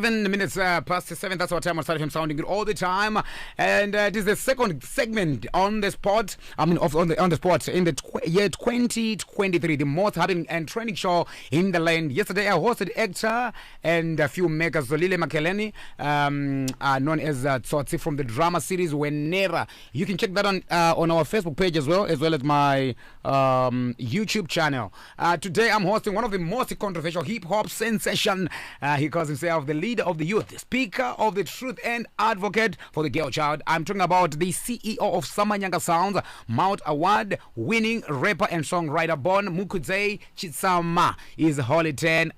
7 minutes past 7. That's our time on Saturday. I'm sounding good all the time, and it is the second segment on the spot. I mean, on the spot in the year 2023, the most happening and trending show in the land. Yesterday, I hosted actor and a few makers, Zolile Makeleni, known as Tsotsi from the drama series Wenera. You can check that on our Facebook page as well as my YouTube channel. Today, I'm hosting one of the most controversial hip hop sensation. He calls himself the leader of the youth, the speaker of the truth, and advocate for the girl child. I'm talking about the CEO of Samanyanga Sounds, Mount Award winning rapper and songwriter born Mukudze Chitsama is Holy 10,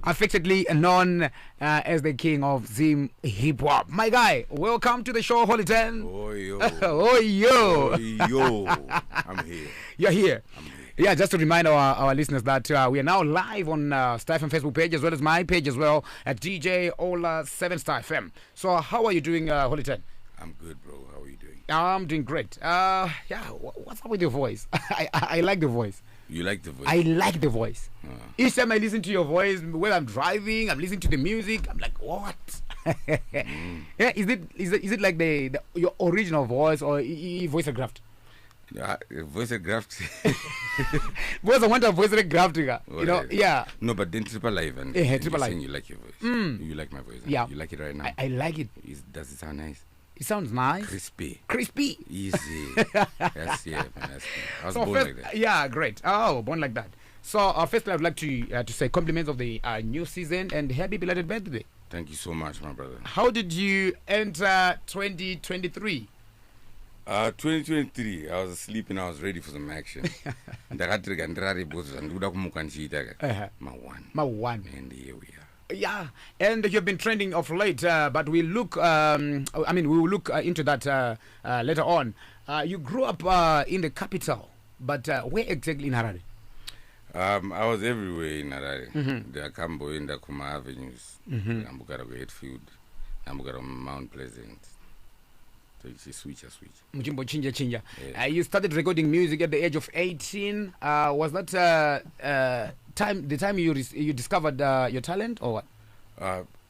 affectionately known as the king of Zim hip hop. My guy, welcome to the show, Holy 10. Oh yo. Oh yo. Oh yo. I'm here. You're here. I'm here. Yeah, just to remind our listeners that we are now live on Star FM Facebook page as well as my page as well at DJ Olla 7 Star FM. So how are you doing, Holy 10? I'm good, bro. How are you doing? I'm doing great. Yeah, what's up with your voice? I like the voice. You like the voice? I like the voice. Each time I listen to your voice, when I'm driving, I'm listening to the music, I'm like, what? Yeah, is it like your original voice or voice graft? Voice graft. Because I want a voice graft, you know. Yeah. No, but then Triple Live and Triple Live. You like your voice. You like my voice. Yeah. You like it right now. I like it. Does it sound nice? It sounds nice. Crispy. Easy. That's man. I was born like that. Yeah, great. Oh, born like that. So firstly, I'd like to say compliments of the new season and happy belated birthday. Thank you so much, my brother. How did you enter 2023? 2023, I was asleep and I was ready for some action. My one. And here we are. Yeah, and you've been trending of late, but we look. We will look into that later on. You grew up in the capital, but where exactly in Harare? I was everywhere in Harare. The Akambo in the Kuma Avenues, Ambukara Gatefield, Ambukara Mount Pleasant. So it's switch. Mujimbo Chinja. Yes. You started recording music at the age of 18. Was that the time you discovered your talent, or what?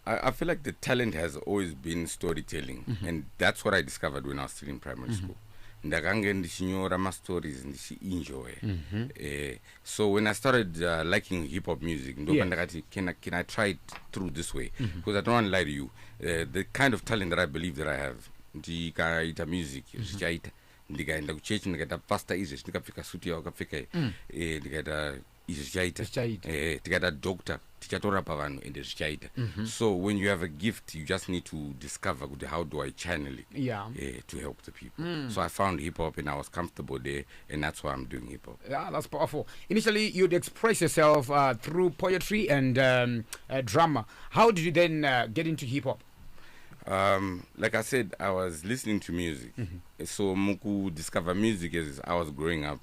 I feel like the talent has always been storytelling, and that's what I discovered when I was still in primary school. Ndakange ndishinyora ma stories enjoy. So when I started liking hip hop music, can I try it through this way? Because I don't want to lie to you, the kind of talent that I believe that I have, ndikaita music ndikaenda kuchechi ndikaita pastor izvo ndikapfeka suti yavo kapfeka ndikaita izvo zvichaita tikaita doctor tichatorapa vanhu ende zvichaita. So when you have a gift, you just need to discover how do I channel it to help the people. So I found hip hop and I was comfortable there, and that's why I'm doing hip hop. Yeah, that's powerful. Initially you'd express yourself through poetry and drama. How did you then get into hip hop? Like I said, I was listening to music. So muku discover music as I was growing up,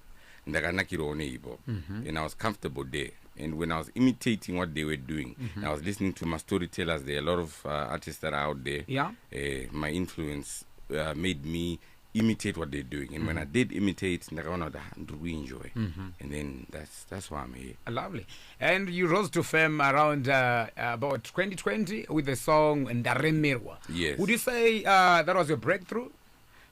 and I was comfortable there. And when I was imitating what they were doing, I was listening to my storytellers. There are a lot of artists that are out there. Yeah. My influence made me imitate what they're doing, and when I did imitate, we enjoy, and then that's why I'm here. Lovely. And you rose to fame around about 2020 with the song Ndaremerwa. Yes. Would you say that was your breakthrough?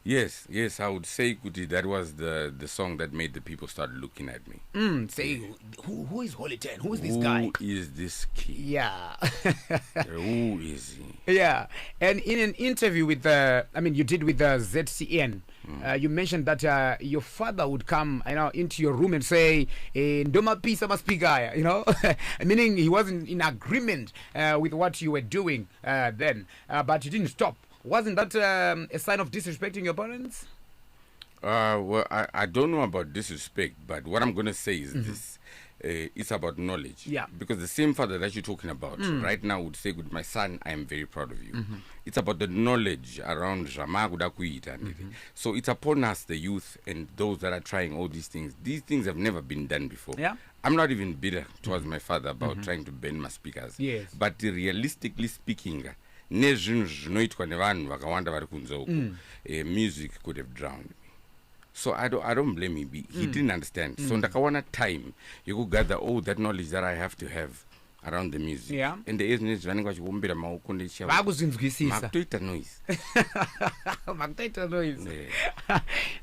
Yes, I would say Kuti, that was the song that made the people start looking at me. Say, who is Holy 10? Who is this guy? Who is this kid? Yeah. Who is he? Yeah. And in an interview with you did with ZCN, you mentioned that your father would come, into your room and say, "Ndoma pisa maspigaya," meaning he wasn't in agreement with what you were doing then, but you didn't stop. Wasn't that a sign of disrespecting your parents? Well, I don't know about disrespect, but what I'm going to say is this. It's about knowledge. Yeah. Because the same father that you're talking about right now would say, "Good, my son, I am very proud of you." It's about the knowledge around Ramagudakuita. So it's upon us, the youth, and those that are trying all these things. These things have never been done before. Yeah. I'm not even bitter towards my father about trying to bend my speakers. Yes. But realistically speaking, music could have drowned me. So I don't blame him. He didn't understand. So ndakawana time you could gather all that knowledge that I have to have around the music. Yeah. And there is news running what you won't be the noise.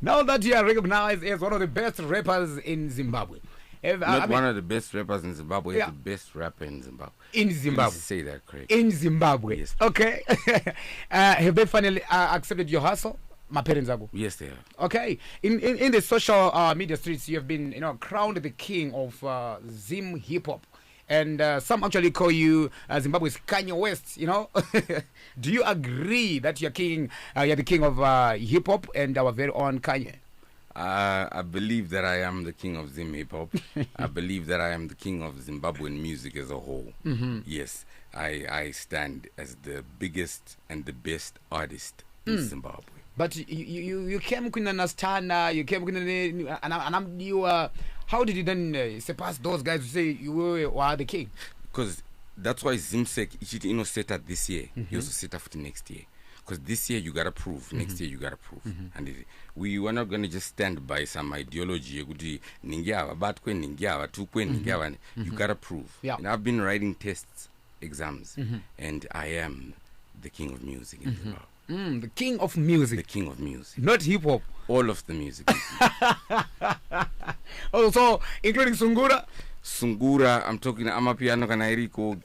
Now that you are recognized as one of the best rappers in Zimbabwe. Not one of the best rappers in Zimbabwe, yeah. The best rapper in Zimbabwe. In Zimbabwe. Please say that correct. In Zimbabwe. Yes. Okay. Have they finally accepted your hustle? My parents are. Yes, they are. Okay. In the social media streets, you have been, crowned the king of Zim hip hop. And some actually call you Zimbabwe's Kanye West, Do you agree that you're the king of hip hop and our very own Kanye? I believe that I am the king of Zim hip hop. I believe that I am the king of Zimbabwean music as a whole. Mm-hmm. Yes, I stand as the biggest and the best artist in Zimbabwe. But you came with Nastana, you came with and how did you then surpass those guys to say you were the king? Because that's why Zimsek set up this year. He also set up for the next year. Because this year you gotta prove, next year you gotta prove. And we were not gonna just stand by some ideology. You gotta prove. Yeah. And I've been writing tests, exams, and I am the king of music in Zimbabwe. The king of music. The king of music. Not hip hop. All of the music. Also, including Sungura? Sungura, I'm talking Amapiano Kanairiko,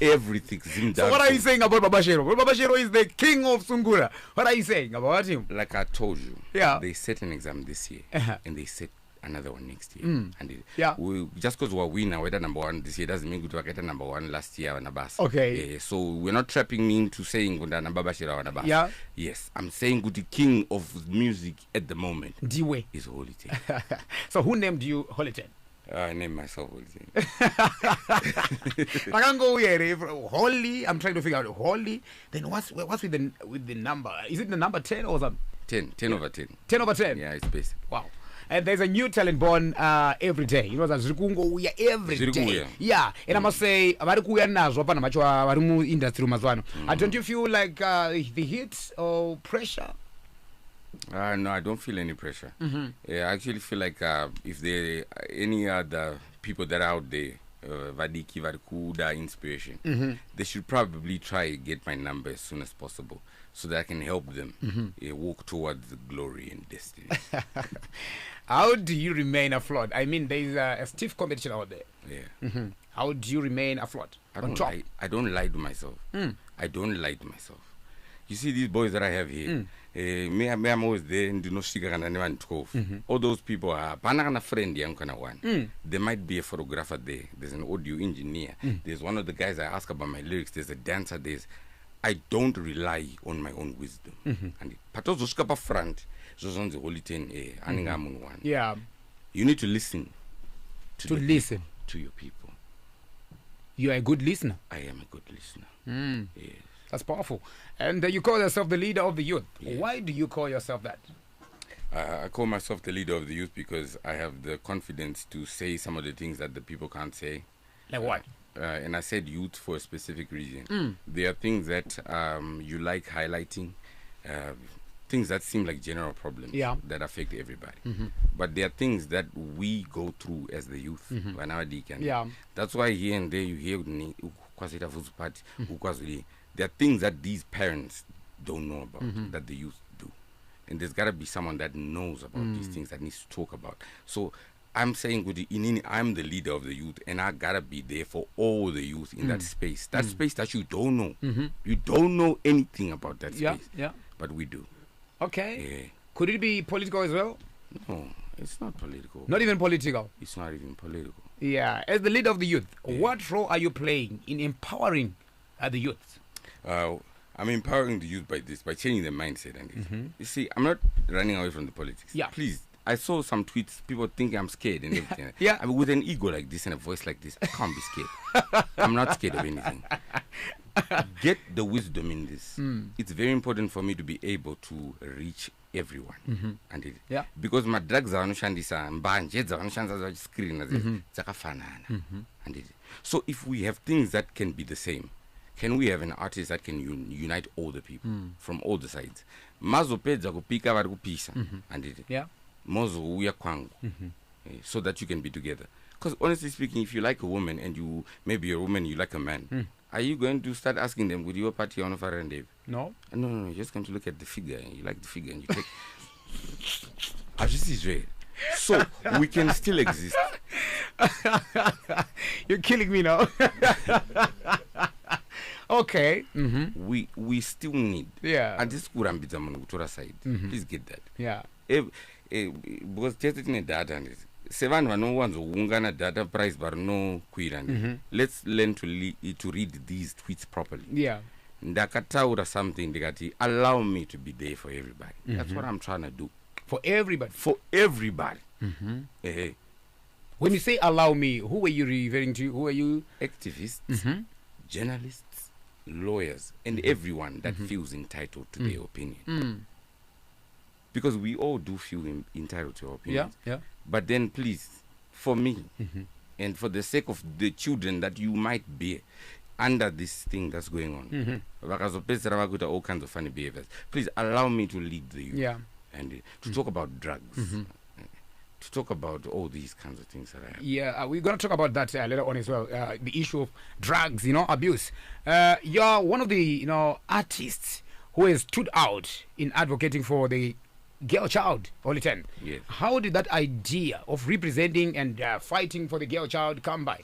everything. So what are you saying about Babashiro? Babashiro is the king of Sungura. What are you saying about him? Like I told you, yeah. They set an exam this year, and they set another one next year. And just because we're winner, we're number one this year doesn't mean we get number one last year on Abbas. Okay. So we're not trapping me into saying Babashiro on Abbas. Yeah. Yes, I'm saying the king of music at the moment Diwe is Holy. So who named you Holy? I named myself Holy. I can't go here. Holy. I'm trying to figure out Holy. Then what's with the number? Is it the number 10 or something? 10 over 10. 10 over 10. Yeah, it's basic. Wow. And there's a new talent born every day. That's every day. Yeah. And I must say, don't you feel like the heat or pressure? No, I don't feel any pressure. I actually feel like if there are any other people that are out there, Vadiki, Varkuda, inspiration, they should probably try to get my number as soon as possible so that I can help them walk towards the glory and destiny. How do you remain afloat? I mean, there's a stiff competition out there. Yeah. How do you remain afloat? I don't lie to myself. I don't lie to myself. You see these boys that I have here, me I'm always there and do not stick on anyone 12. All those people are a friend young kind of one. There might be a photographer there. There's an audio engineer. There's one of the guys I ask about my lyrics. There's a dancer. I don't rely on my own wisdom. And Patozuskapa front, on the holy 10 one. Yeah. You need to listen to listen to your people. You are a good listener. I am a good listener. Yes. That's powerful. And you call yourself the leader of the youth. Yes. Why do you call yourself that? I call myself the leader of the youth because I have the confidence to say some of the things that the people can't say. Like what? And I said youth for a specific reason. There are things that you like highlighting, things that seem like general problems that affect everybody. But there are things that we go through as the youth. That's why here and there you hear there are things that these parents don't know about that the youth do. And there's got to be someone that knows about these things that needs to talk about. So I'm saying, I'm the leader of the youth, and I got to be there for all the youth in that space. That space that you don't know. You don't know anything about that space. Yeah. But we do. Okay. Yeah. Could it be political as well? No, it's not political. Not even political? It's not even political. Yeah. As the leader of the youth, what role are you playing in empowering the youth? I'm empowering the youth by changing their mindset. And you see, I'm not running away from the politics. Yeah. Please, I saw some tweets, people think I'm scared and everything. Yeah. I mean, with an ego like this and a voice like this, I can't be scared. I'm not scared of anything. Get the wisdom in this. It's very important for me to be able to reach everyone. And because my drugs are on screen, so if we have things that can be the same, can we have an artist that can unite all the people from all the sides? Mazopedza kupika vari kupisa, and mozo uya kwangu, so that you can be together. Because honestly speaking, if you like a woman and you maybe you're a woman, you like a man, are you going to start asking them, would your party on a Friday? No. No, you're just going to look at the figure, and you like the figure, and you take. I just Israel. So we can still exist. You're killing me now. Okay. We still need. Yeah. And this kurambidza munhu kutora side. Please get that. Yeah. Because just in data and seven vanowanzoungana data price varinokwira. Let's learn to read these tweets properly. Yeah. Ndakataura something ndikati allow me to be there for everybody. That's what I'm trying to do. For everybody. For everybody. When you say allow me, who are you referring to? Who are you? Activists, journalists, lawyers, and everyone that feels entitled to their opinion. Because we all do feel entitled to our opinions. Yeah. But then please, for me, and for the sake of the children that you might bear under this thing that's going on, all kinds of funny behaviors, please allow me to lead the youth. Yeah. And to talk about drugs, to talk about all these kinds of things that I have. Yeah, we're going to talk about that later on as well. The issue of drugs, abuse. You're one of the, artists who has stood out in advocating for the girl child, Holy 10. Yes. How did that idea of representing and fighting for the girl child come by?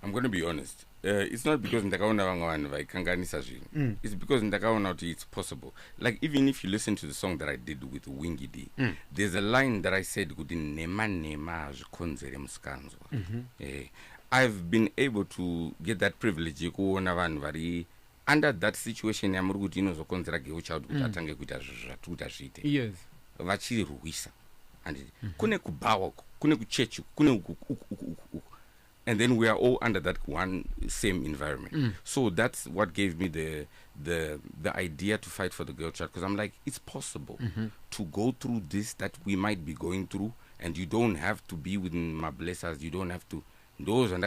I'm going to be honest. It's not because ndakaona vamwe vanhu vaikanganisa zvinhu. It's because ndakaona kuti it's possible. Like even if you listen to the song that I did with Winky, there's a line that I said kuti nema hazvikonzere musikanzwa. I've been able to get that privilege yekuona vanhu vari under that situation yamuri kuti inozokonzera girl child kuti atange kuita zvatiri kuti azviite. Yes. Vachirirwisa. And kune kubawa, kune kuchechi, kune uku. And then we are all under that one same environment. So that's what gave me the idea to fight for the girl child. Because I'm like, it's possible to go through this that we might be going through, and you don't have to be within my blessers. You don't have to. Those and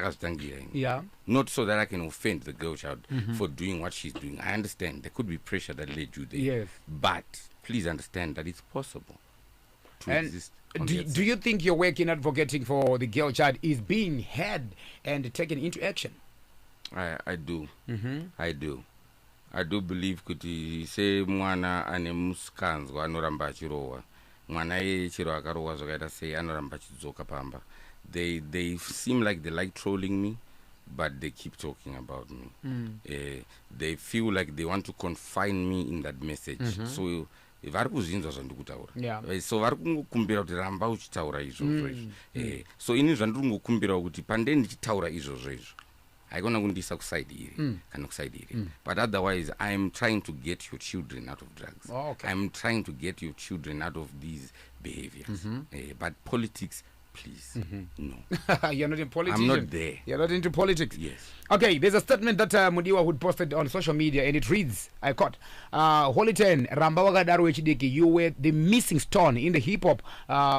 yeah. Not so that I can offend the girl child for doing what she's doing. I understand there could be pressure that led you there. Yes. But please understand that it's possible to exist. Do you think your work in advocating for the girl child is being heard and taken into action? I do. I do. I do believe kuti se mwana ane musikanzwa anoramba achirowa. Mwana iye chiro akarowa zvakaita sei anoramba achidzoka pamba. They seem like they like trolling me, but they keep talking about me. They feel like they want to confine me in that message. So vari kuzvinzwa zvandikutaura. So vari kungokumbira kuti ramba uchitaura izvozvo izvo. So ini zvandiri kungokumbira kuti pande ndichitaura izvozvo izvo haikona kundiisa kusaidi iri kana kusaidi iri. But otherwise I'm trying to get your children out of drugs. I'm trying to get your children out of these behaviors. But politics, please, no. You're not in politics. I'm not there. You're not into politics. Yes. Okay, there's a statement that Mudiwa would posted on social media, and it reads, I quote, Holy 10, Ramba wakadaro wechidiki, you were the missing stone in the hip-hop,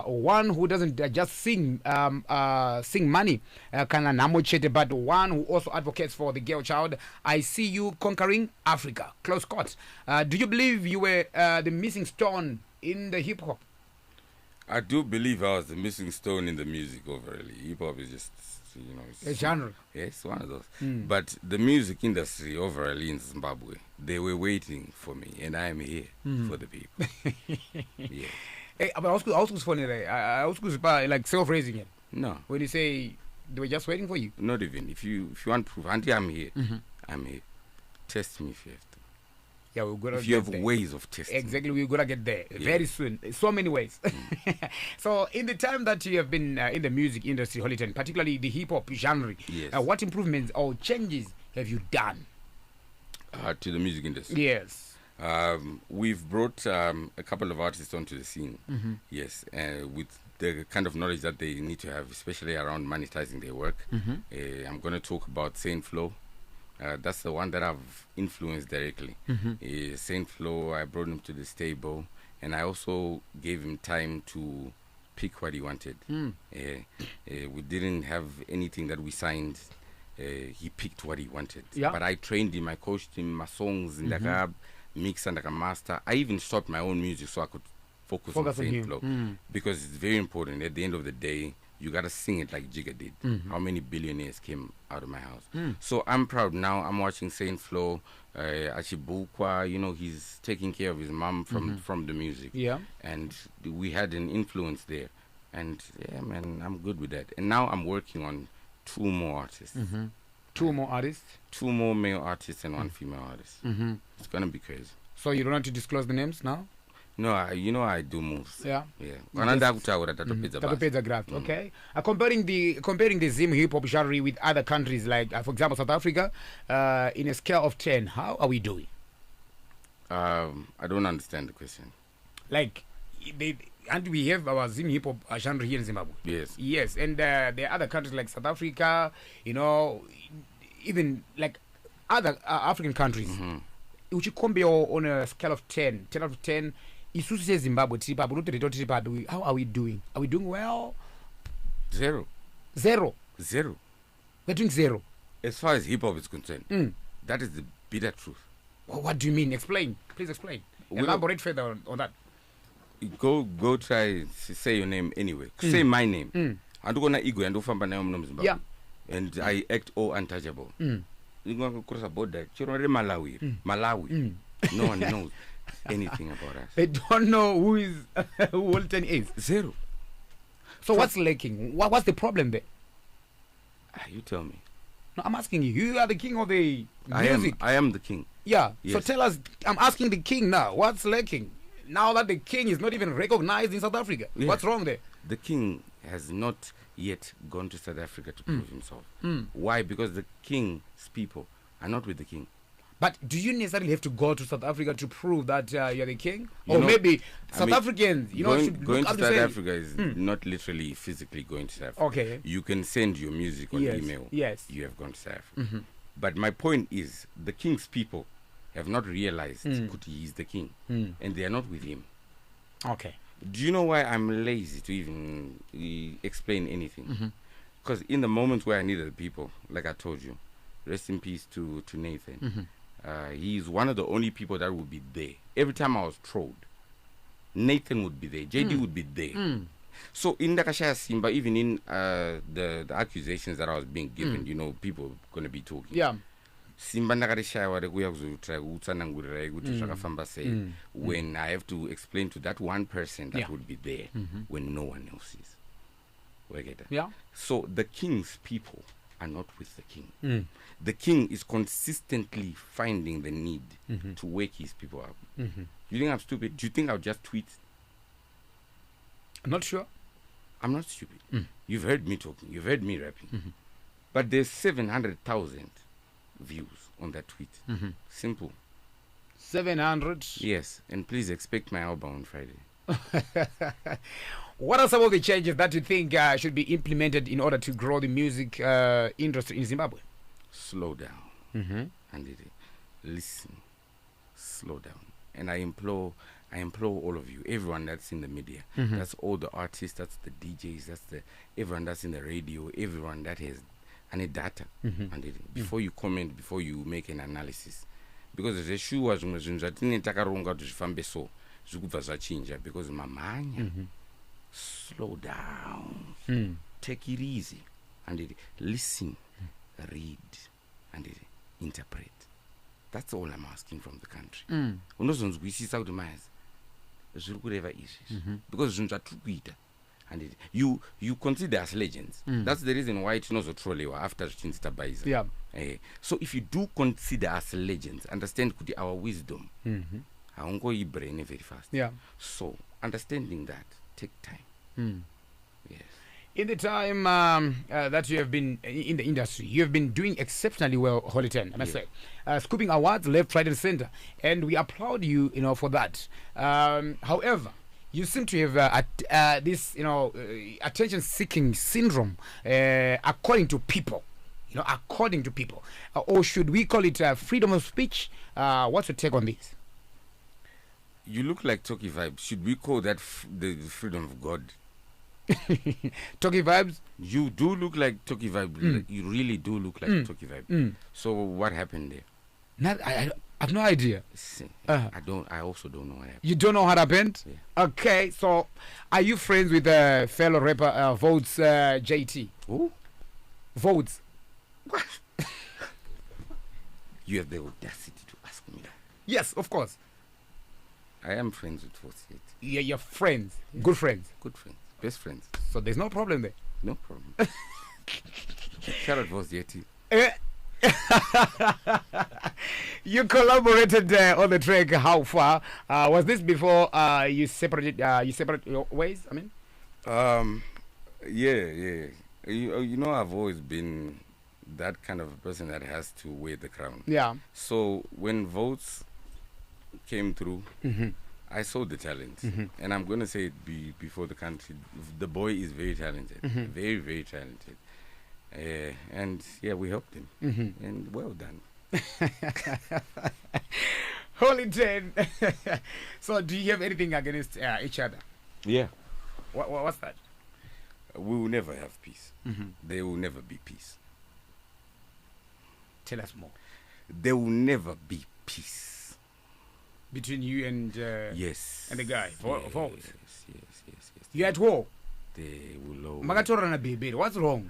one who doesn't just sing money, kana namochete, but one who also advocates for the girl child. I see you conquering Africa. Close quote. Do you believe you were the missing stone in the hip-hop? I do believe I was the missing stone in the music overall. Hip hop is just, it's a genre. Yes, one of those. But the music industry overall in Zimbabwe, they were waiting for me, and I am here for the people. Yeah. Hey, but I was funny. I was like self-raising it. No. When you say they were just waiting for you. Not even. If you want proof, Auntie, I'm here. I'm here. Test me if you have to. Yeah, we're gonna. If you have ways of testing. Exactly, we're gonna get there very soon. So many ways. So, in the time that you have been in the music industry, Holy 10, particularly the hip hop genre, what improvements or changes have you done to the music industry? Yes. We've brought a couple of artists onto the scene. Yes, with the kind of knowledge that they need to have, especially around monetizing their work. I'm going to talk about Saint Flow. That's the one that I've influenced directly. Saint Flo, I brought him to the stable, and I also gave him time to pick what he wanted. We didn't have anything that we signed. He picked what he wanted. But I trained him, I coached him, my songs in the mix and master. I even stopped my own music so I could focus on Saint Flo. Because it's very important. At the end of the day, you gotta sing it like Jigga did. How many billionaires came out of my house? Mm. So I'm proud now. I'm watching Saint Flo, Achibukwa. You know, he's taking care of his mom from the music. Yeah. And we had an influence there. And yeah, man, I'm good with that. And now I'm working on 2 more artists. Two more artists. 2 more male artists and 1 female artist. It's gonna be crazy. So you don't want to disclose the names now? No, I do moves. Yeah. Yeah. Tapepedza graft. Okay. Comparing the Zim hip hop genre with other countries like, for example, South Africa, in a scale of 10, how are we doing? I don't understand the question. Like, and we have our Zim hip hop genre here in Zimbabwe. Yes. Yes, and there are other countries like South Africa, you know, even like other African countries. Would you compare on a scale of 10 out of 10? Isusu Zimbabwe, how are we doing? Are we doing well? 0. 0. 0. We're doing 0. As far as hip hop is concerned, that is the bitter truth. Well, what do you mean? Explain. Please explain. Elaborate further on that. Go try say your name anyway. Say my name. Yeah. And I act all untouchable. You're going to cross a border. Malawi. No one knows anything about us. They don't know who Walton is. 0. So what's lacking? What's the problem there? You tell me. No, I'm asking you. You are the king of the music. I am the king. Yeah. Yes. So tell us. I'm asking the king now. What's lacking? Now that the king is not even recognized in South Africa. Yeah. What's wrong there? The king has not yet gone to South Africa to prove himself. Why? Because the king's people are not with the king. But do you necessarily have to go to South Africa to prove that you're the king? Or maybe South Africans, should going to South Africa is not literally physically going to South Africa. Okay. You can send your music on email. Yes. You have gone to South Africa. But my point is, the king's people have not realized that he is the king. And they are not with him. Okay. Do you know why I'm lazy to even explain anything? Because in the moments where I needed the people, like I told you, rest in peace to Nathan. He's one of the only people that would be there. Every time I was trolled, Nathan would be there. JD would be there. So in Dakashaya Simba, even in the accusations that I was being given, people going to be talking. Yeah. Simba ndakarishaya wari kuya kuzotry kutsanangurira kuti zvakafamba sei when I have to explain to that one person that would be there when no one else is. Yeah. So the king's people are not with the king. The king is consistently finding the need to wake his people up. You think I'm stupid? Do you think I'll just tweet? I'm not sure. I'm not stupid. You've heard me talking. You've heard me rapping. But there's 700,000 views on that tweet. Simple. 700? Yes. And please expect my album on Friday. What are some of the changes that you think should be implemented in order to grow the music industry in Zimbabwe? Slow down. And listen. Slow down. And I implore all of you, everyone that's in the media, that's all the artists, that's the DJs, that's everyone that's in the radio, everyone that has any data, and before you comment, before you make an analysis, because the issue was because mamanya, slow down, take it easy, and listen, read, and interpret. That's all I'm asking from the country. Because and you consider us legends. That's the reason why it knows a trolley after Chinstabizer. Yeah. So if you do consider us legends, understand our wisdom. I won't go brain very fast. Yeah. So understanding that take time. Yes. In the time that you have been in the industry, you have been doing exceptionally well, Holy 10, I must say. Scooping awards left, right, and center, and we applaud you, for that. However, you seem to have this, attention-seeking syndrome, according to people. According to people, or should we call it freedom of speech? What's your take on this? You look like Toki Vibe. Should we call that the freedom of God? Toki Vibes? You do look like Toki Vibe. You really do look like Toki Vibe. So what happened there? I I've no idea. See, Uh-huh. I also don't know what happened. You don't know what happened? Yeah. Okay, so are you friends with fellow rapper Votes JT? Who? Votes. You have the audacity to ask me that. Yes, of course. I am friends with ozviti. Yeah, you're friends. Good friends. Good friends. Best friends. So there's no problem there. No problem. Shout out ozviti. You collaborated on the track. How far was this before you separated? You separate your ways. I mean, Yeah. You know, I've always been that kind of a person that has to wear the crown. yeah. So when votes came through, Mm-hmm. I saw the talent, and I'm gonna say it before the country. The boy is very talented, very very talented, and yeah, we helped him, and well done. Holy 10. So, do you have anything against each other? Yeah, What's that? we will never have peace. There will never be peace. Tell us more. There will never be peace. Between you and Yes. and the guy, Votes. Yes. You're at war. They will always. Makatorana baby. What's wrong?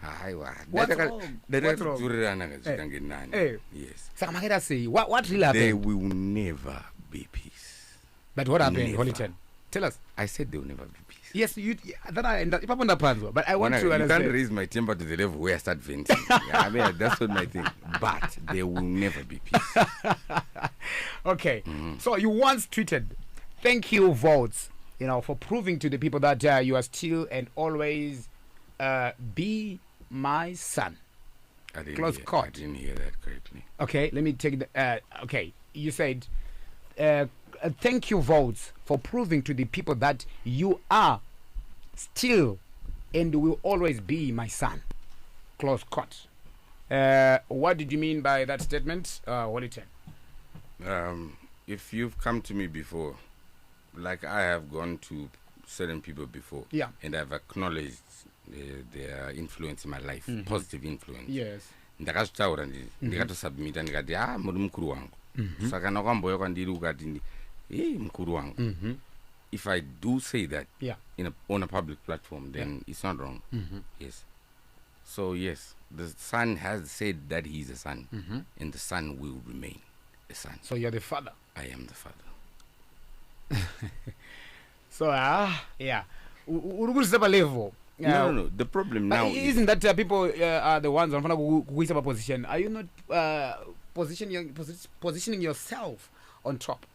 What's wrong? What's wrong? Eh. Yes. Saka makeda say what really happened? There will never be peace. But what happened, Never. Holy 10? Tell us. I said there will never be peace. Yes, you. That I end up. But I want to You can't understand. raise my temper to the level where I start venting. I mean, that's not my thing. But there will never be peace. Okay. So you once tweeted, "Thank you, Votes, for proving to the people that you are still and always be my son." I Close I court. didn't hear that correctly. Okay, let me take the. Okay, you said, "Thank you, Votes, for proving to the people that you are still and will always be my son." Close court. What did you mean by that statement, Holy 10? If you've come to me before, like I have gone to certain people before, Yeah. and I've acknowledged their influence in my life, positive influence. Yes. Ndakazvitaura ndikatosubmita ndikati muri mukuru wangu saka nakwambouya kwandiri ukati mukuru wangu. If I do say that Yeah. on a public platform, then it's not wrong. Yes. So yes, the son has said that he is a son, and the son will remain a son. So you're the father. I am the father. So yeah. Urikuzipa level. No. The problem now Isn't that people are the ones wanafuna kukuisa position? Are you not positioning yourself on top?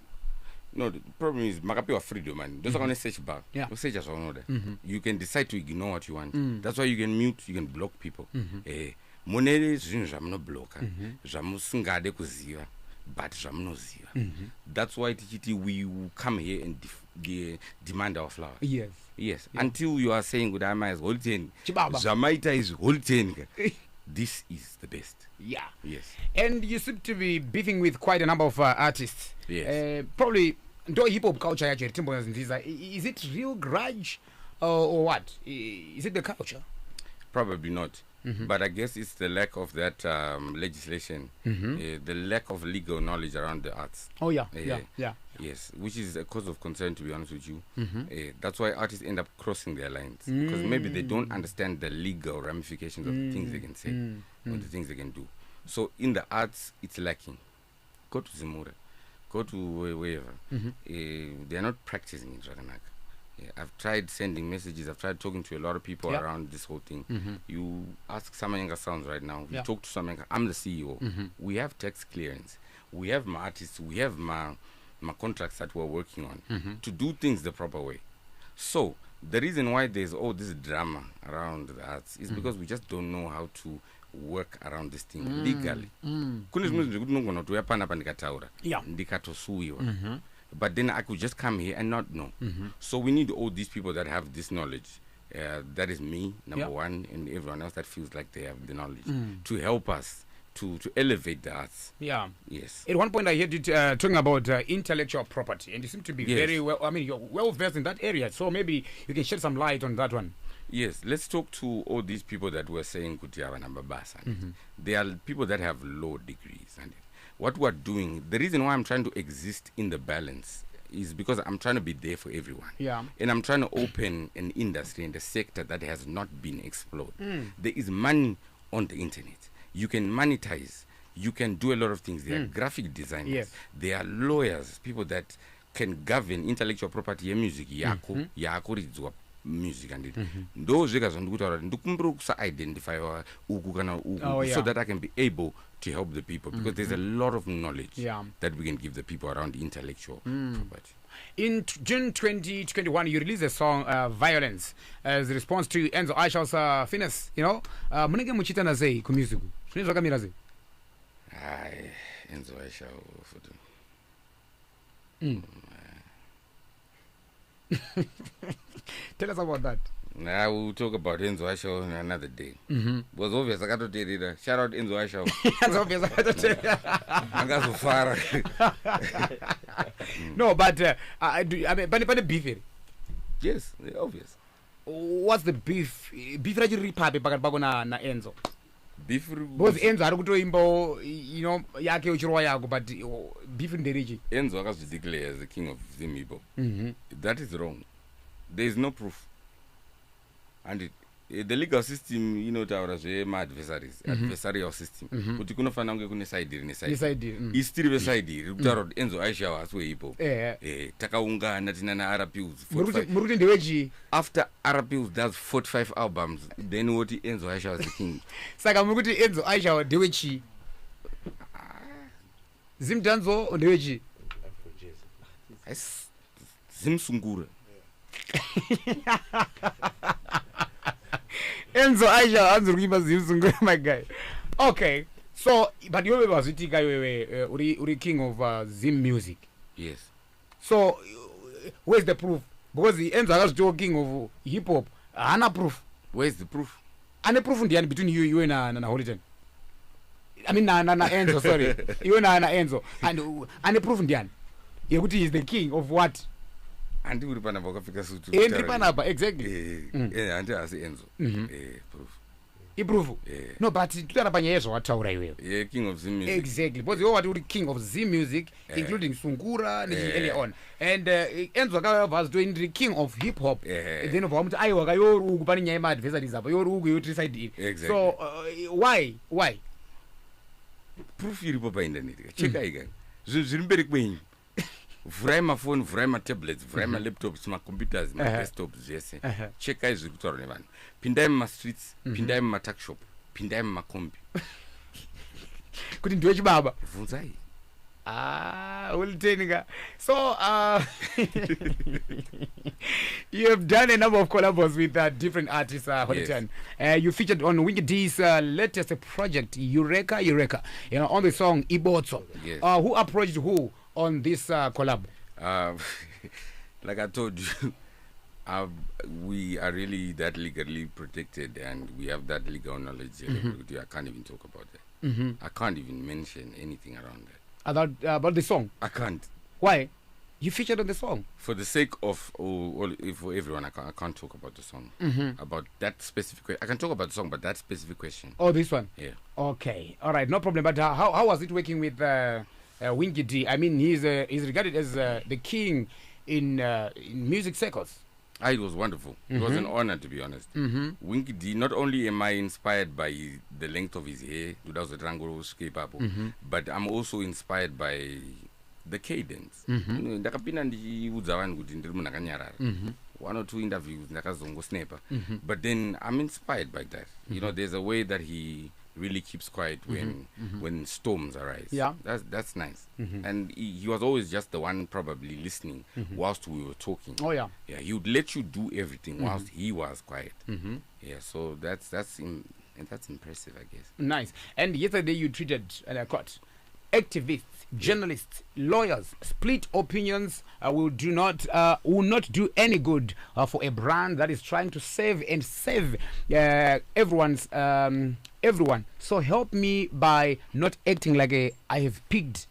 No, the problem is makapiwa freedom, man. Those are going to search back. Yeah. Search as well. You can decide to ignore what you want. That's why you can mute, you can block people. Monere zvinhu zvamunobloka, zvamusingade kuziva, but zvamunoziva. That's why tichiti we will come here and demand our flowers. Yes. Yes. Until you are saying good am is holy 10. Chibaba. Zamaita is holy 10. This is the best. Yeah. Yes. And you seem to be beefing with quite a number of artists. Yes. Probably ndo hip hop culture yacho Timbo Nziza. Is it real grudge or what? Is it the culture? Probably not. But I guess it's the lack of that legislation, the lack of legal knowledge around the arts. Oh yeah. Yeah. Yes, which is a cause of concern, to be honest with you. That's why artists end up crossing their lines, because maybe they don't understand the legal ramifications of the things they can say or the things they can do. So in the arts, it's lacking. Go to Zimbabwe, go to wherever. They are not practicing it right now. I've tried sending messages. I've tried talking to a lot of people around this whole thing. You ask Samanyanga Sounds right now. You talk to Samanyanga. I'm the CEO. We have tax clearance. We have my artists. We have my contracts that we're working on to do things the proper way. So the reason why there's all this drama around the arts is because we just don't know how to work around this thing legally. Yeah. But then I could just come here and not know. So we need all these people that have this knowledge. That is me, number one, and everyone else that feels like they have the knowledge to help us to elevate the arts. Yeah. Yes. At one point I heard you talking about intellectual property, and you seem to be very well, I mean, you're well versed in that area, so maybe you can shed some light on that one. Yes, let's talk to all these people that were saying Kutiava Nambabasa. They are people that have law degrees, and what we're doing, the reason why I'm trying to exist in the balance is because I'm trying to be there for everyone. Yeah. And I'm trying to open an industry and a sector that has not been explored. There is money on the internet. You can monetize. You can do a lot of things. There are graphic designers. Yes. There are lawyers, people that can govern intellectual property music. Yako music and it. Those niggas on the identify so that I can be able to help the people, because there's a lot of knowledge that we can give the people around intellectual property. In June 2021, you released a song, Violence, as a response to Enzo Aisha's finesse. You know, munenge muchitana zei ku music. Zvine zvakamira zei? Aye, Enzo Aisha futhi. Tell us about that. Now we'll talk about Enzo Aisha on another day. Was obvious. I got to tell you that. Shout out Enzo Aisha. It's obvious. I got to tell you. I got so far. No, but I mean, but the beef. Yes, obvious. What's the beef? Beef that you repay pakati na Enzo. Beef. Because Enzo ari kutoimba, you know, yake uchirwa yako, but beef nderechi. Enzo was declared as the king of Zimbabwe. That is wrong. There is no proof. And the legal system, you know, my adversaries, adversarial system. But you couldn't find out kune side is still the side. Enzo Aisha was way people. Takaunga natinana Arapils. After Arapils does 45 albums, then what Enzo Aisha was the king. Saka mukuti Enzo Aisha dewechi. Zim Danzo dewechi. Zim Sungura. Enzo Aisha anzurima zimsungu, my guy. Okay, so but you were uri king of Zim music. Yes. So where's the proof? Because the Enzo was king of hip hop. Hana proof. Where's the proof? Any proof in the end between you and Holiday? I mean na Enzo, sorry. You and Enzo. And any proof in the end? Yekuti is the king of what? And we panaba kafika sutu. Panaba, exactly. And as Enzo. Proof. Proof. No, but tutarapanya yezo wataura iwewe. Yeah, king of Zim music. Exactly. Because you are the king of Zim music, including Sungura, early on. And Enzo was doing the king of hip hop. Then of Hamuta Iowa, yoru kupani nyama adversaries up. Yoru you exactly. So why? Proof you papa in the net. Check again. Zimbabwe queen. Vry my phone, vry my tablets, vry my laptops, my computers, my desktops, yes. Check guys with Tornevan. Pindai my streets, pindai my tuck shop, pindai my combi. Couldn't do it, Baba. Vunzai. Well, Teninga. So, you have done a number of collabs with different artists, Holitan. You featured on Winky D's latest project, Eureka. You know, on the song Ibotso. Yes. Who approached who on this collab? Like I told you, we are really that legally protected, and we have that legal knowledge. I can't even talk about that. I can't even mention anything around that. About the song? I can't. Why? You featured on the song. For the sake of for everyone, I can't talk about the song. About that specific. I can talk about the song, but that specific question. Oh, this one. Yeah. Okay. All right. No problem. But how was it working with Winky D? I mean, he's regarded as the king in music circles. It was wonderful. It was an honor, to be honest. Winky D, not only am I inspired by the length of his hair, but I'm also inspired by the cadence. One or two interviews, but then I'm inspired by that. You know, there's a way that he really keeps quiet when storms arise. Yeah, that's nice. And he was always just the one probably listening whilst we were talking. Oh yeah, he would let you do everything whilst he was quiet. Yeah, so that's impressive, I guess. Nice. And yesterday you treated, and I quote, activists, journalists, lawyers, split opinions will not do any good for a brand that is trying to save everyone. So help me by not acting like I have picked.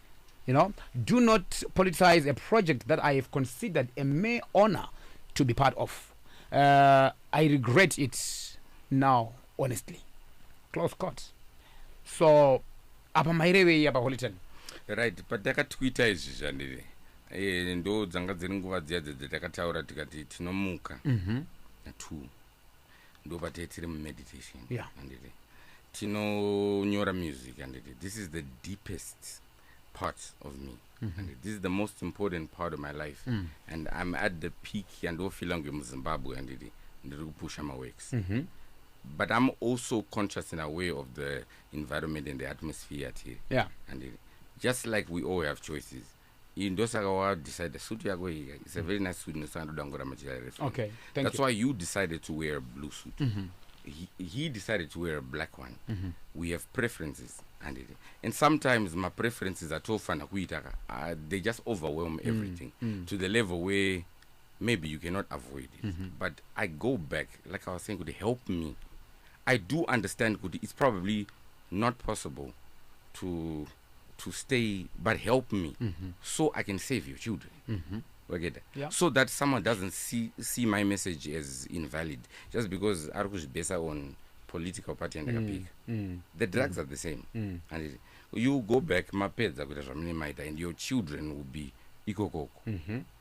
You know, do not politicize a project that I have considered a mere honor to be part of. I regret it now, honestly. Close quote. So, apa mairewe apa Holitan. right, but takatwita izvi zvandiri ndo dzanga dziri nguva dziya dzatakataura tikati tinomuka na2 ndo patei tiri mumeditation handiti tinonyora music handiti this is the deepest part of me and this is the most important part of my life and I'm at the peak yandofila ngemuZimbabwe handiti ndiri kupusha maworks but I'm also conscious and aware of the environment and the atmosphere tiri handiti just like we all have choices indosaka wa decide suit yako it's a very nice suit nosanga dangora machira okay that's why you decided to wear a blue suit he decided to wear a black one we have preferences and sometimes my preferences are tofana kuitaka they just overwhelm everything to the level where maybe you cannot avoid it but I go back like I was saying, could help me. I do understand it's probably not possible to stay, but help me so I can save your children. So that someone doesn't see my message as invalid just because Arukush besa on political party and the drugs are the same. And you go back, my pets and your children will be ikokoko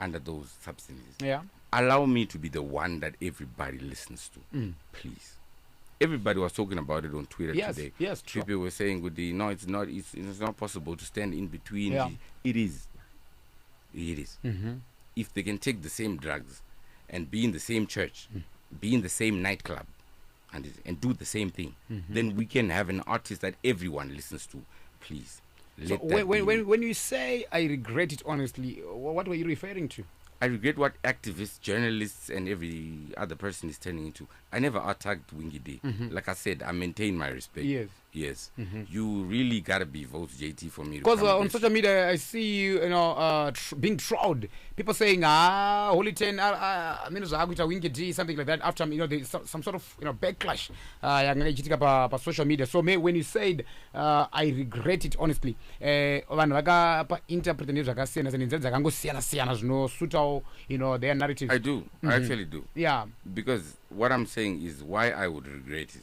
under those substances. Allow me to be the one that everybody listens to, please. Everybody was talking about it on Twitter today. Yes, true. People were saying, no, it's not possible to stand in between. It is. If they can take the same drugs and be in the same church, be in the same nightclub, and do the same thing, then we can have an artist that everyone listens to. Please. So when you say I regret it honestly, what were you referring to? I regret what activists, journalists, and every other person is turning into. I never attacked Winky D. Like I said, I maintain my respect. Yes. You really gotta be vote JT for me. Because on social media, I see you, being trolled. People saying, Holy 10, Winky D, something like that. After, there's some sort of, backlash. On social media. So when you said, I regret it honestly, their narrative. I do. I actually do. Because what I'm saying is why I would regret it.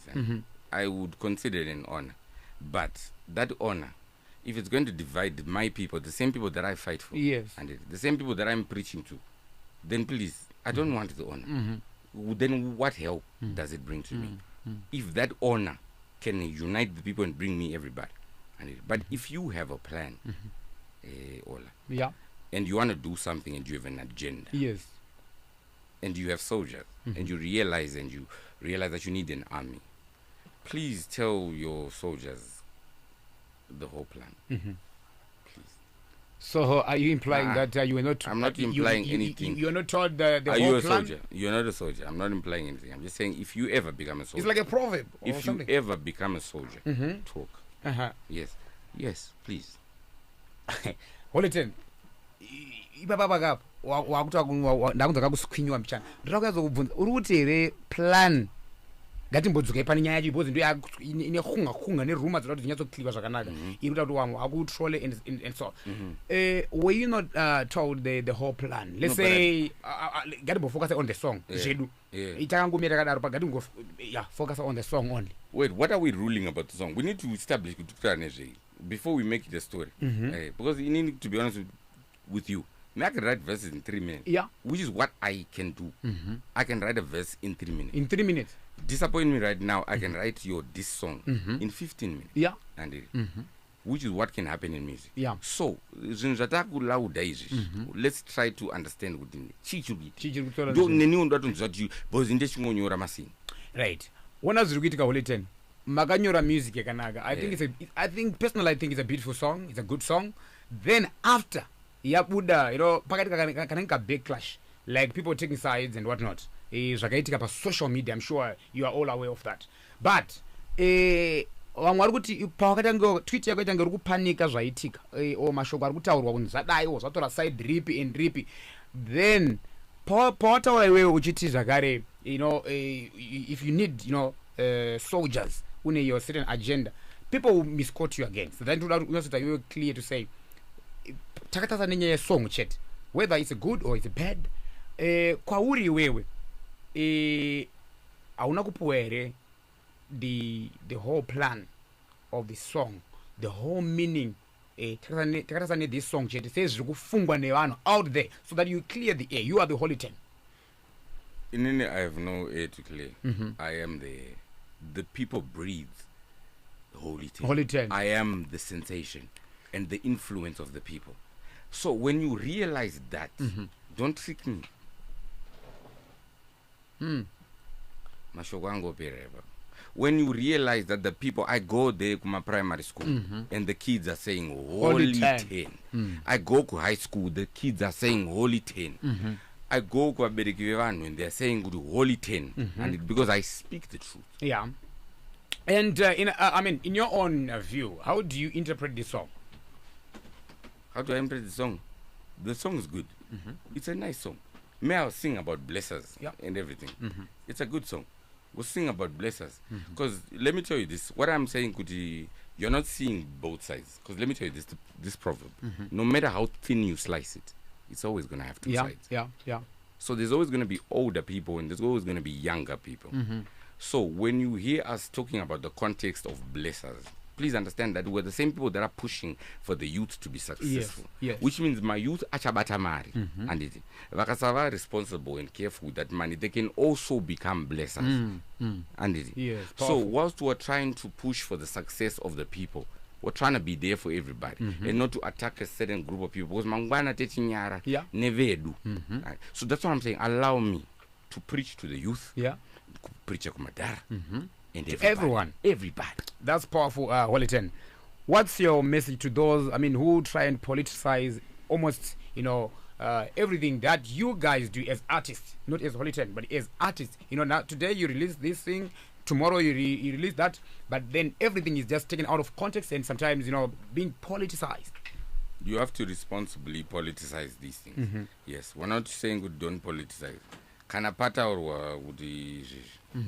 I would consider it an honor. But that honor, if it's going to divide my people, the same people that I fight for, and the same people that I'm preaching to, then please, I don't want the honor. Then what help does it bring to me? If that honor can unite the people and bring me everybody. But if you have a plan, Ola, and you want to do something and you have an agenda, and you have soldiers, and you realize that you need an army, please tell your soldiers the whole plan. Please. So are you implying that you were not... I'm not implying anything. You're not told the whole plan? Are you a soldier? You're not a soldier. I'm not implying anything. I'm just saying if you ever become a soldier... It's like a proverb or if something. You ever become a soldier, talk. Yes, please. Holy 10. Ibaba ndakunza kakusikhwinywa mchana ndakazokubvunza uri kuti here plan ngatimbodzoka pane nyaya yacho because ndo ine khunga neruma dzinoda kuti dzinyatsokucliva zvakanaka iri kuita kuti wamwe akutrole and so were you not told the whole plan? Let's say ngatimbofocus on the song zvedu itakangomira takadaro pagati focus on the song only. Wait, what are we ruling about the song? We need to establish before we make it a story. Because you need to be honest with you. I can write verses in 3 minutes. Which is what I can do. I can write a verse in 3 minutes. In 3 minutes. Disappoint me right now, I can write this song in 15 minutes. And which is what can happen in music. So, let's try to understand what right. When I was reading Holy 10, Maganyora music yakanaka. I think personally I think it's a beautiful song, it's a good song. Then after Yabuda, pakati kanenka backlash, like people taking sides and whatnot. Zvakaitika pa social media, I'm sure you are all aware of that. But vamwe vari kuti pawakatanga tweet yako itanga iri kupanika zvaitika mashoko ari kutaurwa kunzi zvadaiwo zvatora side ripi and ripi, then pawataura iwewe uchiti zvakare if you need soldiers une your certain agenda, people will misquote you again. So then you're clear to say takatasa nenyaya yesong chete, whether it's good or it's bad. Kwauri iwewe hauna kupuwa here the whole plan of the song, the whole meaning takatasa this song chete sezviri kufungwa nevanhu out there so that you clear the air. You are the Holy 10. Inini, I have no air to clear. I am the people breathe the Holy 10. Holy 10. I am the sensation and the influence of the people. So when you realize that, don't trick me. Mashoko angu opereva. When you realize that the people, I go there to my primary school and the kids are saying Holy 10. I go to high school, the kids are saying Holy 10. I go to abereki vevanhu and they are saying Holy 10. And because I speak the truth. Yeah. And in your own view, how do you interpret this song? How do I interpret the song? The song is good. It's a nice song. May I sing about blessers and everything. It's a good song. We'll sing about blessers. Because let me tell you this. What I'm saying, Kuti, you're not seeing both sides. Because let me tell you this proverb. No matter how thin you slice it, it's always going to have two sides. Yeah. So there's always going to be older people and there's always going to be younger people. So when you hear us talking about the context of blessers, please understand that we're the same people that are pushing for the youth to be successful. Yes. Which means my youth achabata mari. And it vakasava responsible and careful with that money, they can also become blessers. And it. Yes, So whilst we're trying to push for the success of the people, we're trying to be there for everybody and not to attack a certain group of people. Because mangwana techinyara nevedu. So that's what I'm saying. Allow me to preach to the youth. Preach to Madara. And everybody. That's powerful, Holy 10. What's your message to those, who try and politicize almost, everything that you guys do as artists, not as Holy 10, but as artists? Now today you release this thing, tomorrow you release that, but then everything is just taken out of context and sometimes, being politicized. You have to responsibly politicize these things. Yes, we're not saying we don't politicize. Kanapata or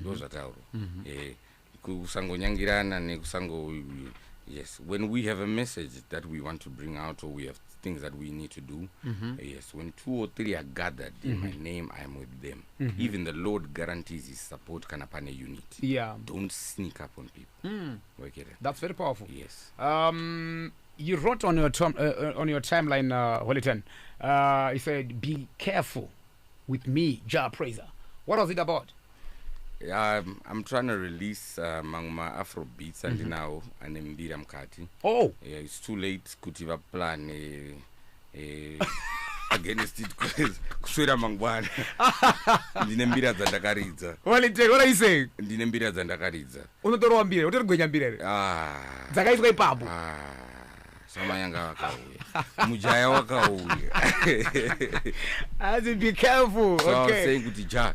those are yes, when we have a message that we want to bring out or we have things that we need to do, yes, when 2 or 3 are gathered in my name, I am with them. Even the Lord guarantees his support kanapane unity. Don't sneak up on people. That's very powerful. Yes. You wrote on your timeline, Holy 10, you said, be careful with me, Jah Praiser. What was it about? I'm trying to release my Afro beats and now and mbira mkati. Oh, it's too late. Kutiva plan against it kuswera mangwana. Ndine mbira dzandakaridza. What are you saying? Ndine mbira dzandakaridza. Unotorwa mbira, utorigwenya mbira. Dzakaiswa ipapo. Samayanga wakauya. Mujaya wakauya. As in, be careful. So okay. I was saying kuti ja.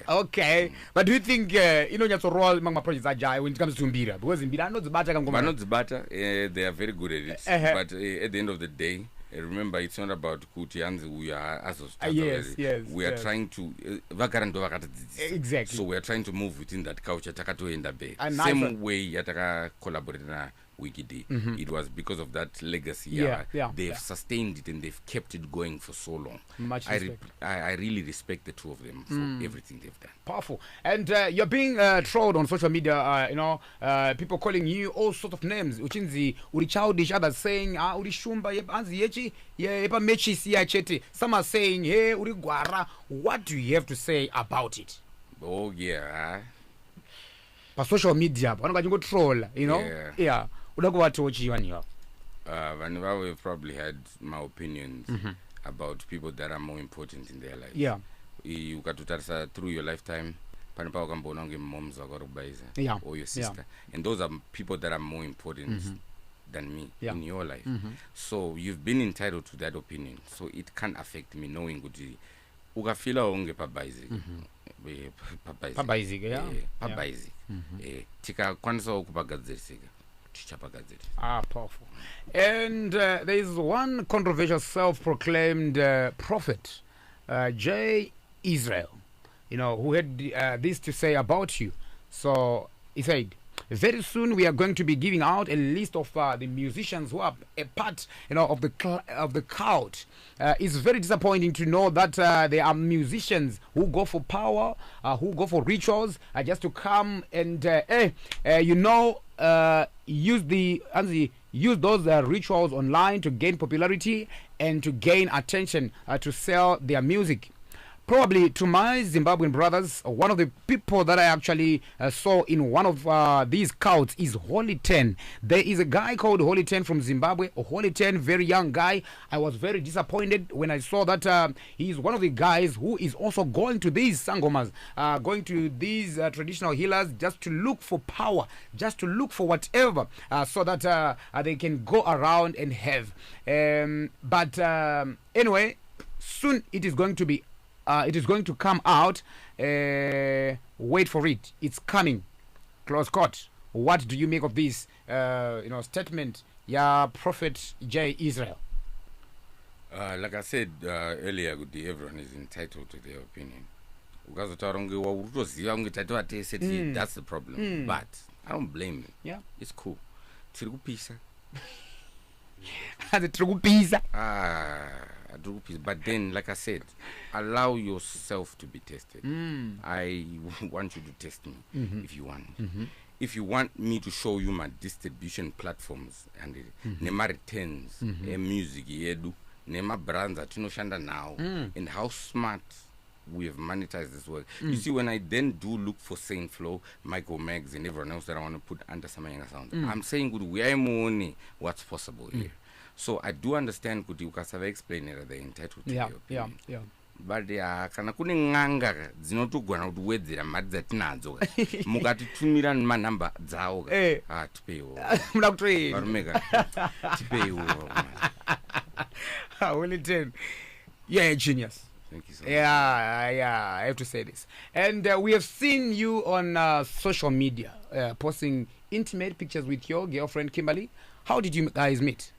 Okay. But do you think nyatsorwa among my projects are when it comes to mbira? Because mbira anodzibata kangoma. Anodzibata, they are very good at it. But at the end of the day, remember, it's not about kuti anzi uya azos. Yes. We are trying to exactly. So we are trying to move within that culture. Takatoenda be. And same way yataka collaborate na Wikidi. It was because of that legacy. They've sustained it and they've kept it going for so long. Much respect. I really respect the two of them for everything they've done. Powerful. And you're being trolled on social media, people calling you all sorts of names. Uchinzi, uri childish, others saying, uri shumba, anzi yechi, yepa mechi siya cheti. Some are saying, hey, uri gwara. What do you have to say about it? Oh, yeah. Pa social media, wanakajingo troll, Yeah. Vanhu have probably had my opinions about people that are more important in their lives. Yeah. Ukatotarisa through your lifetime, panipa wakambona unge moms wakakubaiza or your sister. And those are people that are more important than me in your life. So you've been entitled to that opinion. So it can't affect me knowing kuti ukafila unge pabaizi. Pabaizi. Tika kwanisa ukupagadzirisika. Powerful. And there is one controversial self-proclaimed prophet, J. Israel, who had this to say about you. So he said, very soon we are going to be giving out a list of the musicians who are a part, of the crowd. It's very disappointing to know that there are musicians who go for power, who go for rituals, just to come and, use those rituals online to gain popularity and to gain attention to sell their music. Probably to my Zimbabwean brothers, one of the people that I actually saw in one of these cults is Holy 10. There is a guy called Holy 10 from Zimbabwe. Holy 10, very young guy. I was very disappointed when I saw that he's one of the guys who is also going to these sangomas, going to these traditional healers just to look for power, just to look for whatever, so that they can go around and have. But anyway, soon it is going to be it is going to come out. Wait for it. It's coming. Close quote. What do you make of this statement? Yeah, Prophet J. Israel. Like I said earlier, everyone is entitled to their opinion. That's the problem. But I don't blame them. Yeah. It's cool. But then, like I said, allow yourself to be tested. I want you to test me if you want. If you want me to show you my distribution platforms and nema returns, music yedu, nema brands that shanda now, and how smart we have monetized this work. You see, when I then do look for Saint Flow, Michael Meggs, and everyone else that I want to put under Samayanga Sound, I'm saying good, we are money what's possible here. So I do understand kuti ukasava explain it they're entitled to your opinion. But kana kune nganga dzinotogona kuti wedzera mari dzatinadzo mukatitumira manamba dzawo tipewo Muna kutoyeni varumeka tipewo Holy 10. Yeah, genius. Thank you so much. Yeah, I have to say this. And we have seen you on social media posting intimate pictures with your girlfriend Kimberly. How did you guys meet?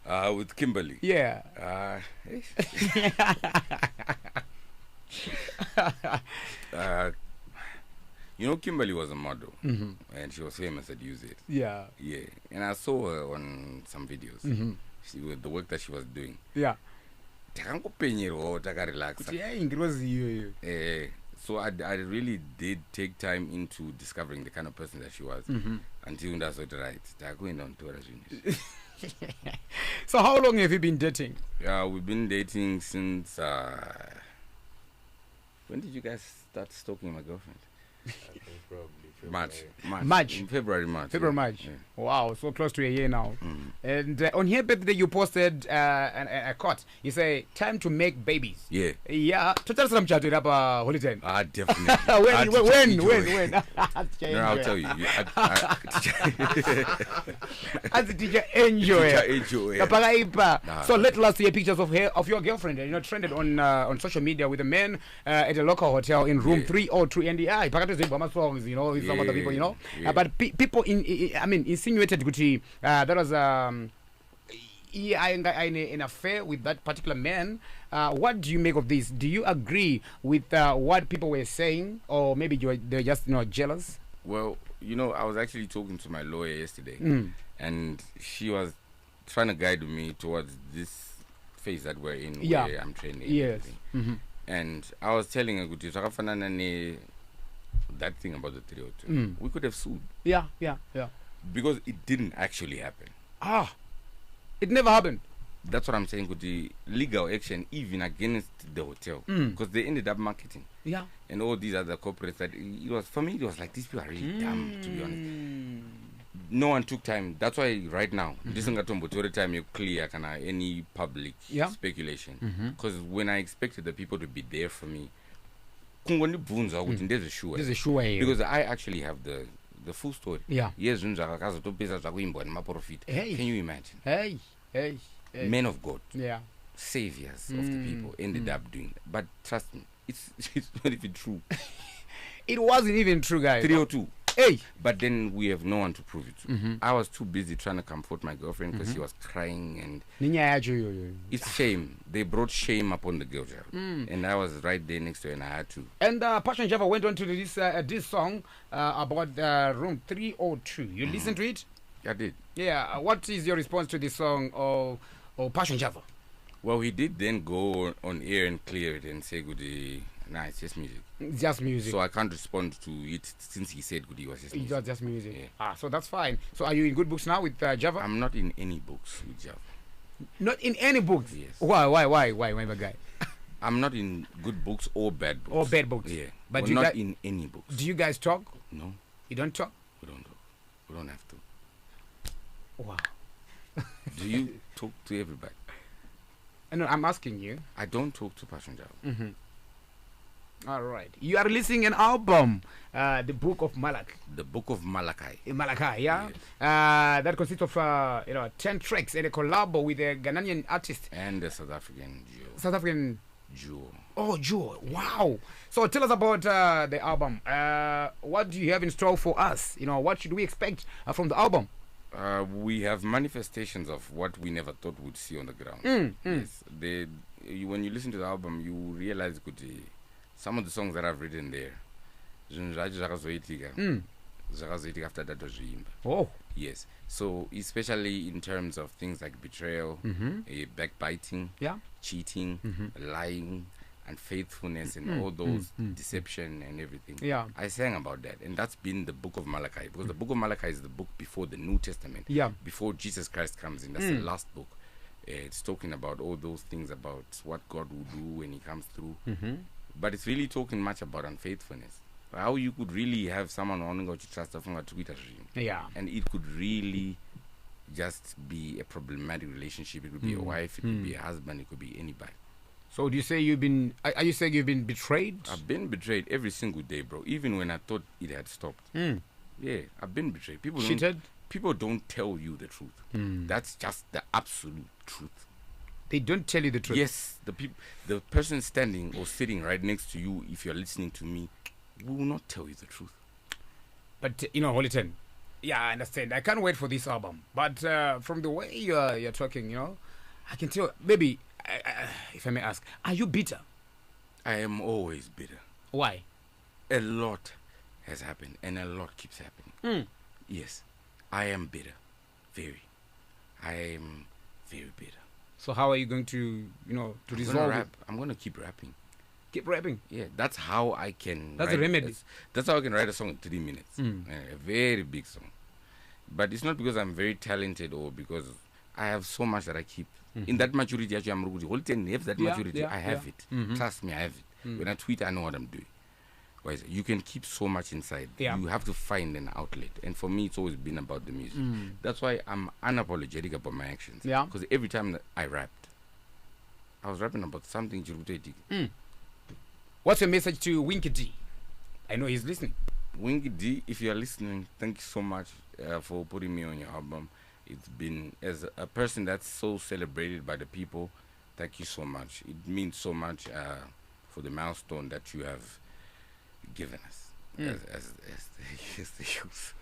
With Kimberly. Yeah. Kimberly was a model, and she was famous at Use It. Yeah. Yeah, and I saw her on some videos. She with the work that she was doing. Yeah. So I really did take time into discovering the kind of person that she was until that's what right. So how long have you been dating? We've been dating since when did you guys start stalking my girlfriend? I think probably March. In February, March. March. Yeah. Wow, so close to a year now. And on her birthday, you posted a quote. You say, "Time to make babies." Yeah. Yeah. Total some chat up Holy 10. Definitely. When? No, I'll tell you. As a teacher, enjoy. So let us see pictures of her, of your girlfriend. Trended on social media with a man at a local hotel in room 302 NDI. Songs, with some other people, Yeah. But people insinuated that was an affair with that particular man. What do you make of this? Do you agree with what people were saying, or maybe they're just jealous? Well, I was actually talking to my lawyer yesterday, and she was trying to guide me towards this phase that we're in, where I'm training. Yes. And I was telling her that thing about the 302. We could have sued. Yeah. Because it didn't actually happen. It never happened. That's what I'm saying with the legal action, even against the hotel, because they ended up marketing. Yeah. And all these other corporates that for me, it was like, these people are really dumb, to be honest. No one took time. That's why right now, this is every time you clear any public speculation. Because when I expected the people to be there for me, there's a sure. Because I actually have the full story. Yeah. Yes, can you imagine? Hey. Men of God, saviors of the people, ended up doing that. But trust me, it's not even true. It wasn't even true, guys. 302. Hey. But then we have no one to prove it to. I was too busy trying to comfort my girlfriend because she was crying, and it's shame. They brought shame upon the girl child. And I was right there next to her, and I had to. And Passion Java went on to this song about room 302. You listened to it? I did. Yeah. What is your response to this song or Passion Java? Well, he did then go on air and clear it and say, "Good, Nah, it's just music. It's just music. So I can't respond to it since he said good. It was just It music. was just music. Yeah. So that's fine. So are you in good books now with Java? I'm not in any books with Java. Not in any books? Yes. Why, my guy? I'm not in good books or bad books. Or bad books? Yeah. But We're you not guys, in any books. do you guys talk? No, You don't talk? we don't talk. We don't have to. Wow. Do you talk to everybody? No, I'm asking you. I don't talk to Passion Java. All right. You are releasing an album, The Book of Malak. The Book of Malachi. In Malachi, yeah? That consists of 10 tracks and a collab with a Ghanaian artist. And the South African Jew. South African. Jew. Oh, Joe. Wow. So tell us about the album. What do you have in store for us? What should we expect from the album? We have manifestations of what we never thought we'd see on the ground. Yes. When you listen to the album, you realize some of the songs that I've written there. After that was Oh. Yes. So especially in terms of things like betrayal, backbiting, cheating, lying, unfaithfulness, and all those deception and everything. Yeah. I sang about that, and that's been the Book of Malachi, because the Book of Malachi is the book before the New Testament. Yeah. Before Jesus Christ comes in, that's the last book. It's talking about all those things about what God will do when He comes through. But it's really talking much about unfaithfulness. How you could really have someone wanting to trust from a Twitter regime. Yeah. And it could really just be a problematic relationship. It could be a wife, it could be a husband, it could be anybody. So do you say are you saying you've been betrayed? I've been betrayed every single day, bro. Even when I thought it had stopped. Yeah, I've been betrayed. People don't tell you the truth. That's just the absolute truth. They don't tell you the truth. Yes, the person standing or sitting right next to you, if you're listening to me, will not tell you the truth. But Holyton, yeah, I understand. I can't wait for this album. But from the way you're talking, I can tell. Maybe, if I may ask, are you bitter? I am always bitter. Why? A lot has happened, and a lot keeps happening. Yes, I am bitter. Very. I am very bitter. So how are you going to, to resolve it? I'm going to keep rapping. Keep rapping? Yeah, that's how I can. That's the remedy. That's how I can write a song in 3 minutes. A very big song. But it's not because I'm very talented or because I have so much that I keep. In that maturity, actually, I'm whole 10 years, that maturity, I have it. Trust me, I have it. When I tweet, I know what I'm doing. Whereas you can keep so much inside. Yeah. You have to find an outlet. And for me, it's always been about the music. That's why I'm unapologetic about my actions. Yeah. Because every time that I rapped, I was rapping about something. What's your message to Winky D? I know he's listening. Winky D, if you are listening, thank you so much for putting me on your album. It's been, as a person that's so celebrated by the people, thank you so much. It means so much for the milestone that you have given us as the youth.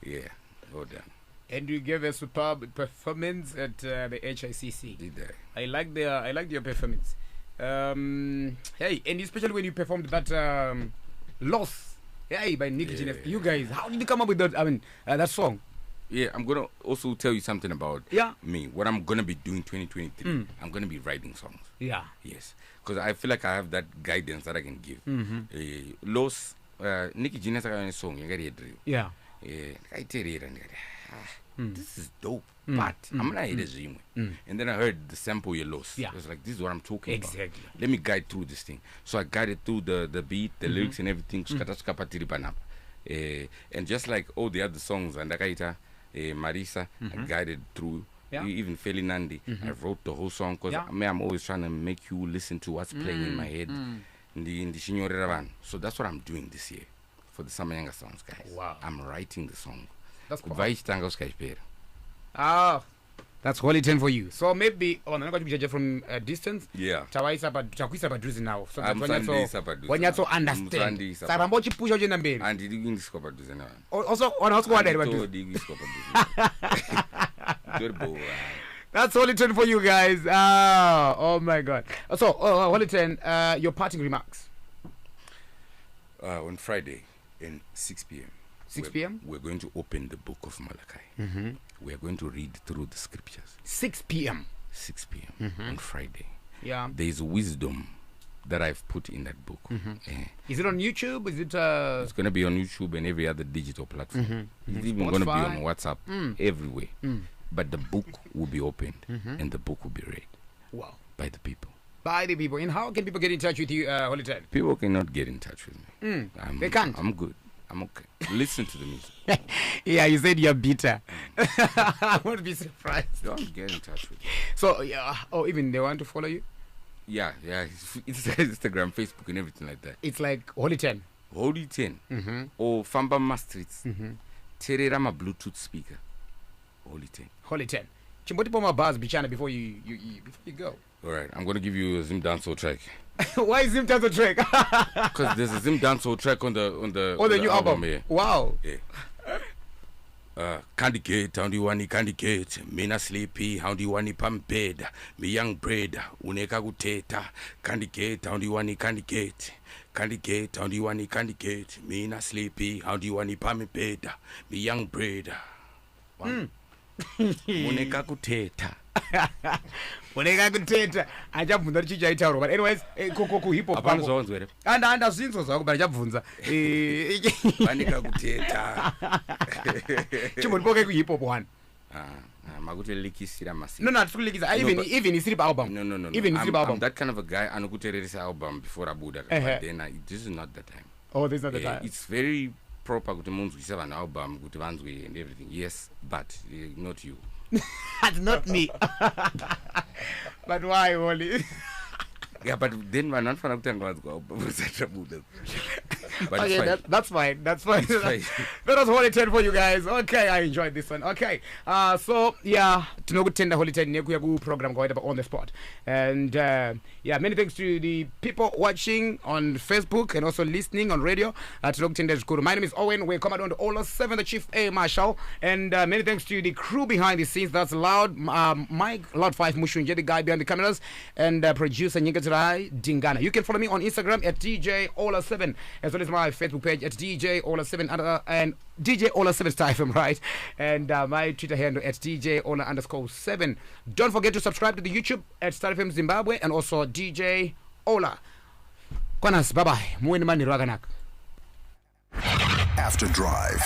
Yeah, well done. And you gave a superb performance at the HICC. Did I? I liked your performance. Hey, and especially when you performed that Loss, hey, by Nicky Gene. You guys, how did you come up with that? I mean, that song. Yeah, I'm gonna also tell you something about me. What I'm gonna be doing 2023. I'm gonna be writing songs. Yeah. Yes, because I feel like I have that guidance that I can give. Loss, Nicky Gene has a song. Yeah. I tell you, this is dope. But I'm gonna hear this and then I heard the sample you lost. Yeah. It was like, this is what I'm talking about. Exactly. Let me guide through this thing. So I guided through the beat, the lyrics and everything. And just like all the other songs, and Ndakaita, Marisa, I guided through. Yeah. Even Felinandi, I wrote the whole song because I'm always trying to make you listen to what's playing in my head. So that's what I'm doing this year for the Summer Younger Songs, guys. Wow. I'm writing the song. That's cool. That's Holyton for you. So maybe I'm not going to be judged from a distance. Yeah. Takuisa padhuze now. So I'm wanyatso understand. Saramba uchipusha uchenda mberi. And did you discover padhuze now? Also wanaoswa wadari padhuze. That's Holyton for you guys. Oh my God. So Holyton, your parting remarks. On Friday in 6 p.m. 6 p.m. We're going to open the book of Malachi. We are going to read through the scriptures. 6 p.m. 6 p.m. on Friday. Yeah. There's wisdom that I've put in that book. Is it on YouTube? Is it It's going to be on YouTube and every other digital platform. It's even going to be on WhatsApp, everywhere. But the book will be opened and the book will be read wow, by the people. by the people? And how can people get in touch with you, Holy Ten? People cannot get in touch with me. They can't. I'm good. I'm okay. Listen to the music. Yeah, you said you're bitter. I won't be surprised. Don't get in touch with me. So, yeah. Oh, even they want to follow you? Yeah. It's Instagram, Facebook, and everything like that. It's like Holy Ten. Holy 10 or Famba Streets. Terera my Bluetooth speaker. Holy 10. Holy Ten. Chimboti my buzz bichana before you go. All right, I'm gonna give you a Zim dancehall track. Why is Zim dancehall track? Because there's a Zim dancehall track on the new album. Yeah. Wow. Yeah. Candy gate, how do you want candy gate? Mina sleepy, how do you want pam bed? Me young bread, uneka guteta. Candy gate, how do you want candy gate? Candy gate, how do you want candy gate? Mina sleepy, how do you want pam bed? Me young bread. Uneka guteta. Uneka guteta. Ajabvunza chichaitauro. But anyways, ku hip hop. Apana zonzwere. Anda zinzo zvako but ajabvunza. Uneka guteta. Chimboti poke ku hip hop one. Makuti likisira masi. No, tikulikisa. Even isiri album. No. Even isiri album. I'm that kind of a guy. Anokutererisa album before Abuda. But then this is not the time. Oh, this is not the time. It's very proper kuti munhu kuisa an album kuti vanzwe and everything. Yes, but not you. That's not me. But why, Wally? Yeah, but then we're not for album. But okay, that's fine. That's fine. That was Holy 10 for you guys. Okay, I enjoyed this one. Okay, so yeah, tinokutenda Holy 10 nekuya ku program kwaita on the spot, and yeah, many thanks to the people watching on Facebook and also listening on radio. Tinokutenda zvikuru. My name is Owen. We're Commandant Olla 7, the Chief Air Marshal, and many thanks to the crew behind the scenes. That's Loud Mike, Loud 5 Mushunje, the guy behind the cameras, and producer Nyingatirai Dingana. You can follow me on Instagram at DJ Olla 7, as well as my Facebook page at DJ Olla 7 and DJ Olla 7 FM, right? And my Twitter handle at DJ Olla _7. Don't forget to subscribe to the YouTube at Star FM Zimbabwe and also DJ Olla. Kwanas, bye bye. Muwe ni mani raganaka. After Drive.